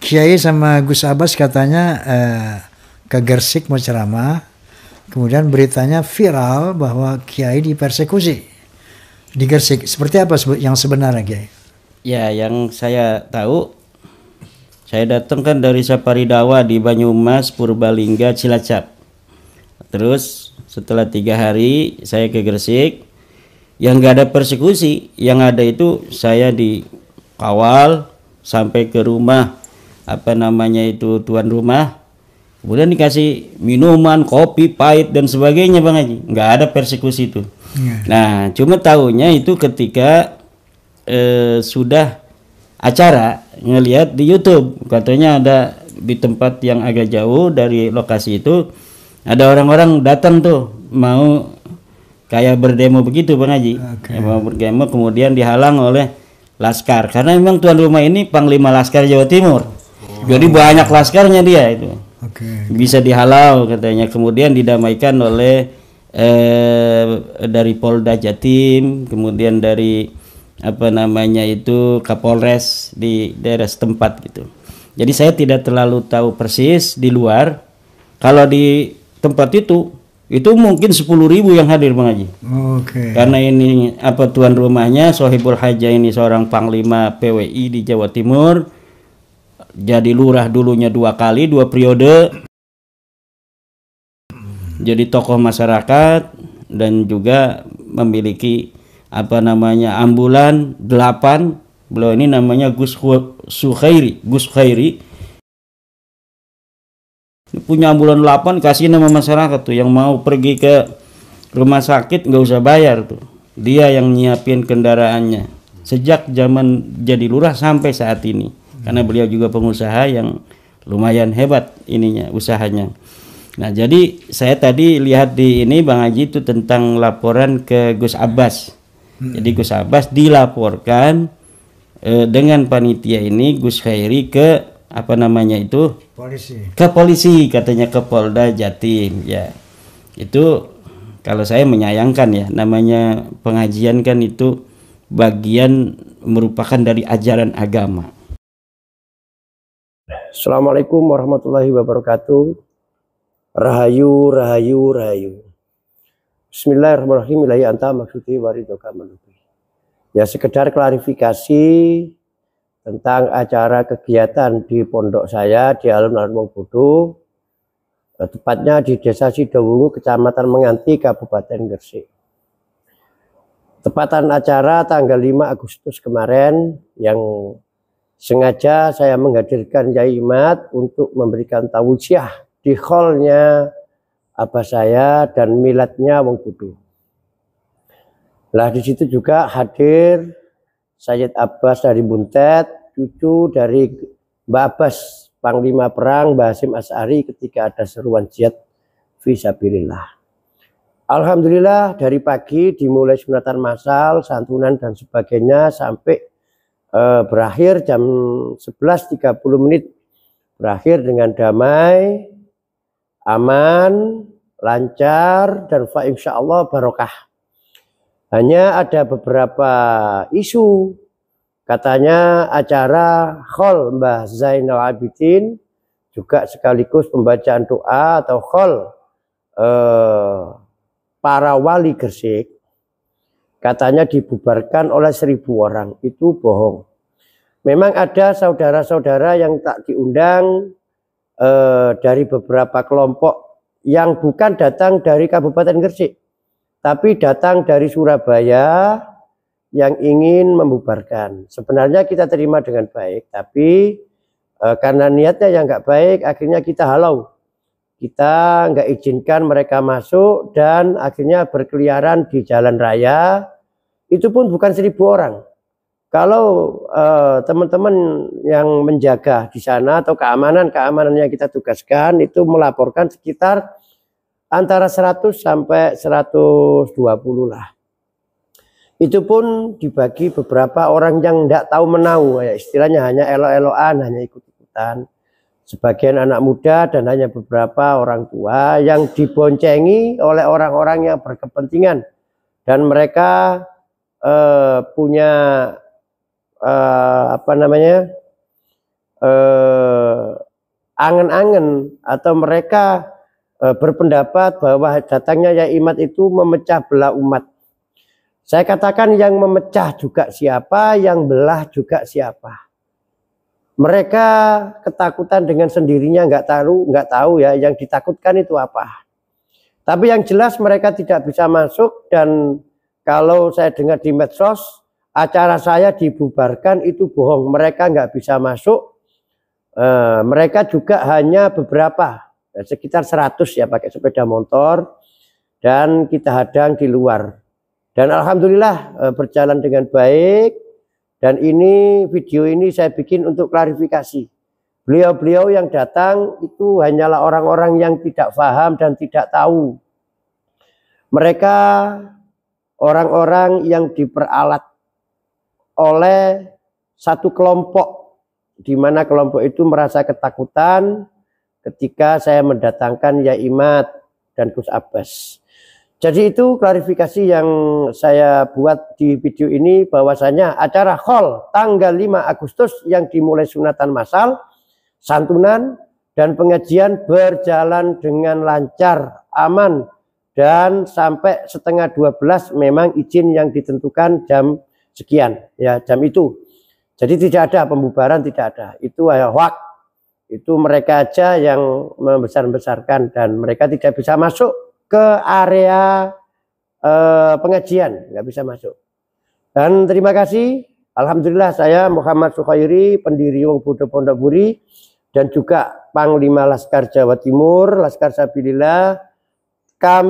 Kiai sama Gus Abbas katanya ke Gersik mau ceramah, kemudian beritanya viral bahwa Kiai dipersekusi di Gersik. Seperti apa yang sebenarnya, Kiai? Ya, yang saya tahu, saya datang kan dari Saparidawa di Banyumas, Purbalingga, Cilacap. Terus setelah 3 hari saya ke Gresik, yang nggak ada persekusi, yang ada itu saya dikawal sampai ke rumah tuan rumah, kemudian dikasih minuman, kopi pahit dan sebagainya, Bang Haji. Nggak ada persekusi itu. Nah, cuma tahunya itu ketika sudah acara, ngelihat di YouTube katanya ada di tempat yang agak jauh dari lokasi itu ada orang-orang datang tuh mau kayak berdemo begitu, Bang Haji. Mau berdemo, kemudian dihalang oleh laskar karena memang tuan rumah ini Panglima Laskar Jawa Timur. Jadi banyak laskarnya dia itu. Bisa dihalau katanya, kemudian didamaikan oleh dari Polda Jatim, kemudian dari Kapolres di daerah setempat gitu. Jadi saya tidak terlalu tahu persis di luar. Kalau di tempat itu mungkin 10.000 yang hadir, Bang Haji. Karena ini tuan rumahnya Sohibul Haja ini seorang panglima PWI di Jawa Timur. Jadi lurah dulunya 2 kali, 2 periode. Jadi tokoh masyarakat dan juga memiliki ambulan 8. Beliau ini namanya Gus Khairi. Punya ambulan 8, kasih nama masyarakat tuh yang mau pergi ke rumah sakit nggak usah bayar tuh. Dia yang nyiapin kendaraannya sejak zaman jadi lurah sampai saat ini. Karena beliau juga pengusaha yang lumayan hebat usahanya. Nah, jadi saya tadi lihat di ini, Bang Haji, itu tentang laporan ke Gus Abbas. Jadi Gus Abbas dilaporkan dengan panitia ini Gus Khairi ke ke polisi, katanya ke Polda Jatim. Ya, itu kalau saya menyayangkan ya, namanya pengajian kan itu bagian merupakan dari ajaran agama. Assalamualaikum warahmatullahi wabarakatuh. Rahayu, rahayu, rahayu. Bismillahirrahmanirrahim. Ilahi anta maksudi waridoka manubi. Ya, sekedar klarifikasi tentang acara kegiatan di pondok saya di Alun-Alun Wongbodo, tepatnya di Desa Sidowungu, Kecamatan Menganti, Kabupaten Gresik. Tepatan acara tanggal 5 Agustus kemarin, yang sengaja saya menghadirkan Yai Imad untuk memberikan tausiah di hallnya abah saya dan miladnya Wongbodo. Lah di situ juga hadir Sayyid Abbas dari Buntet, cucu dari Mbak Abbas, Panglima Perang Mbah Hasyim Asy'ari ketika ada seruan jihad fisabilillah. Alhamdulillah dari pagi dimulai sunatan massal, santunan dan sebagainya sampai berakhir jam 11.30 berakhir dengan damai, aman, lancar, dan insya Allah barokah. Hanya ada beberapa isu, katanya acara khol Mbah Zainal Abidin juga sekaligus pembacaan doa atau khol para wali Gresik, katanya dibubarkan oleh 1.000 orang. Itu bohong. Memang ada saudara-saudara yang tak diundang dari beberapa kelompok yang bukan datang dari Kabupaten Gresik, tapi datang dari Surabaya yang ingin membubarkan. Sebenarnya kita terima dengan baik, tapi karena niatnya yang nggak baik, akhirnya kita halau. Kita nggak izinkan mereka masuk dan akhirnya berkeliaran di jalan raya. Itu pun bukan 1.000 orang. Kalau teman-teman yang menjaga di sana atau keamanan yang kita tugaskan itu melaporkan sekitar antara 100 sampai 120 lah. Itu pun dibagi beberapa orang yang tidak tahu menau, ya istilahnya hanya elok-elokan, hanya ikut-ikutan. Sebagian anak muda dan hanya beberapa orang tua yang diboncengi oleh orang-orang yang berkepentingan dan mereka punya angen-angen atau mereka berpendapat bahwa datangnya Yai Imad itu memecah belah umat. Saya katakan yang memecah juga siapa, yang belah juga siapa. Mereka ketakutan dengan sendirinya, nggak tahu ya yang ditakutkan itu apa. Tapi yang jelas mereka tidak bisa masuk, dan kalau saya dengar di medsos, acara saya dibubarkan itu bohong. Mereka nggak bisa masuk. Mereka juga hanya beberapa, sekitar 100 ya pakai sepeda motor, dan kita hadang di luar. Dan alhamdulillah berjalan dengan baik. Dan ini video ini saya bikin untuk klarifikasi. Beliau-beliau yang datang itu hanyalah orang-orang yang tidak paham dan tidak tahu. Mereka orang-orang yang diperalat oleh satu kelompok, di mana kelompok itu merasa ketakutan ketika saya mendatangkan Yai Imad dan Gus Abbas. Jadi itu klarifikasi yang saya buat di video ini, bahwasanya acara Khol tanggal 5 Agustus yang dimulai sunatan massal, santunan dan pengajian berjalan dengan lancar, aman, dan sampai setengah 12 memang izin yang ditentukan jam sekian, ya jam itu. Jadi tidak ada pembubaran, tidak ada. Itu hoax. Itu mereka aja yang membesar-besarkan, dan mereka tidak bisa masuk ke area pengajian, nggak bisa masuk. Dan terima kasih, alhamdulillah saya Muhammad Sukhairi, pendiri Wong Buddha Pondok Buri, dan juga Panglima Laskar Jawa Timur, Laskar Sabilillah, kami